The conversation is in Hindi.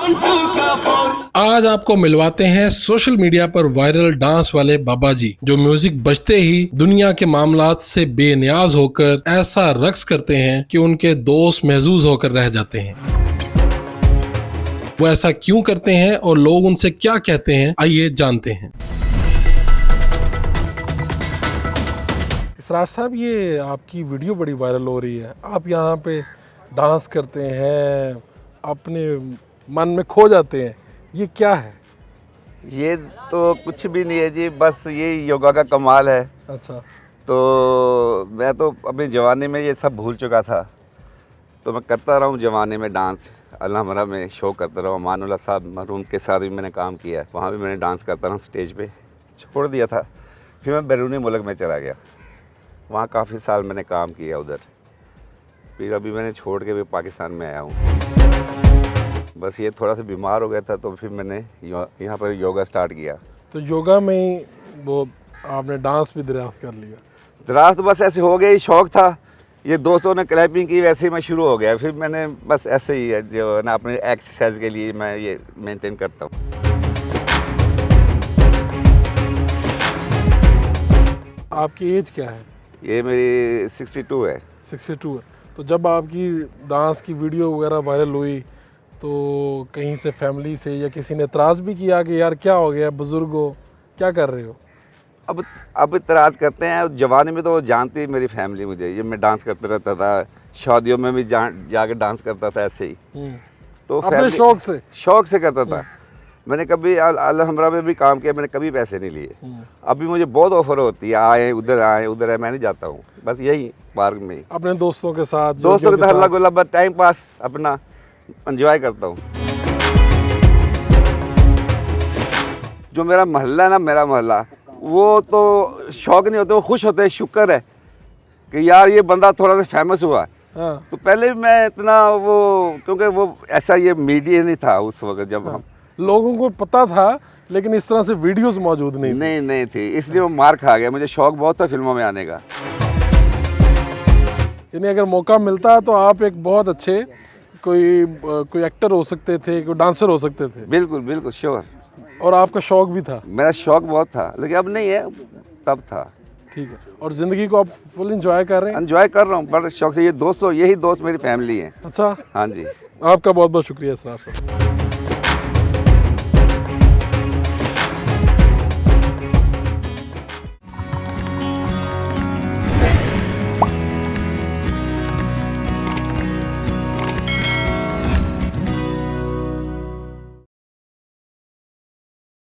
आज आपको मिलवाते हैं सोशल मीडिया पर वायरल डांस वाले बाबा जी, जो म्यूजिक बजते ही दुनिया के मामलात से बेनियाज होकर ऐसा रक्स करते हैं कि उनके दोस्त महजूज होकर रह जाते हैं। वो ऐसा क्यों करते हैं और लोग उनसे क्या कहते हैं, आइए जानते हैं। इसरार साहब, ये आपकी वीडियो बड़ी वायरल हो रही है। आप यहाँ पे डांस करते हैं, अपने मन में खो जाते हैं, ये क्या है? ये तो कुछ भी नहीं है जी, बस ये योगा का कमाल है। अच्छा। तो मैं तो अपनी जवानी में ये सब भूल चुका था, तो मैं करता रहा हूँ जवानी में डांस। अल्हम्रा में शो करता रहा हूँ। मानुल्लाह साहब मरहूम के साथ भी मैंने काम किया है, वहाँ भी मैंने डांस करता रहा स्टेज पे। छोड़ दिया था, फिर मैं बैरूनी मुल्क में चला गया, वहाँ काफ़ी साल मैंने काम किया उधर। फिर अभी मैंने छोड़ के भी पाकिस्तान में आया हूँ। बस ये थोड़ा सा बीमार हो गया था, तो फिर मैंने यहाँ पर योगा स्टार्ट किया। तो योगा में ही वो आपने डांस भी दरियाफ्त कर लिया? दराज तो बस ऐसे हो गया, ही शौक था। ये दोस्तों ने क्लैपिंग की, वैसे ही मैं शुरू हो गया। फिर मैंने बस ऐसे ही है जो है ना, अपने एक्सरसाइज के लिए मैं ये मेंटेन करता हूँ। आपकी एज क्या है? ये मेरी 62 है। 62 है। तो जब आपकी डांस की वीडियो वगैरह वायरल हुई, तो कहीं से फैमिली से या किसी ने एतराज़ भी किया कि यार क्या हो गया, बुजुर्ग हो, क्या कर रहे हो? अब इतराज़ करते हैं। जवानी में तो वो जानती मेरी फैमिली मुझे, ये मैं डांस करता रहता था, शादियों में भी जाके डांस करता था ऐसे ही। तो अपने शौक से करता था। मैंने कभी अल्हम्रा में भी काम किया, मैंने कभी पैसे नहीं लिए। अभी मुझे बहुत ऑफर होती है, आए उधर है, मैं नहीं जाता हूँ। बस यही पार्क में अपने दोस्तों के साथ हल्ला गुल्ला, बस टाइम पास अपना एंजॉय करता हूँ। जो मेरा मोहल्ला है ना, मेरा मोहल्ला, वो तो शौक नहीं होते, वो खुश होते हैं। शुक्र है कि यार ये बंदा थोड़ा सा फेमस हुआ। हाँ। तो पहले भी मैं इतना क्योंकि वो ऐसा ये मीडिया नहीं था उस वक्त, जब हम लोगों को पता था, लेकिन इस तरह से वीडियोस मौजूद नहीं थी, इसलिए वो मार खा गया। मुझे शौक बहुत था फिल्मों में आने का। यानी अगर मौका मिलता तो आप एक बहुत अच्छे कोई एक्टर हो सकते थे, कोई डांसर हो सकते थे। बिल्कुल बिल्कुल श्योर। और आपका शौक भी था? मेरा शौक बहुत था, लेकिन अब नहीं है, तब था। ठीक है। और ज़िंदगी को आप फुल एंजॉय कर रहे हैं? एंजॉय कर रहा हूँ बड़े शौक से। यही दोस्त मेरी फैमिली है। अच्छा। हाँ जी। आपका बहुत बहुत शुक्रिया इसरार साहब।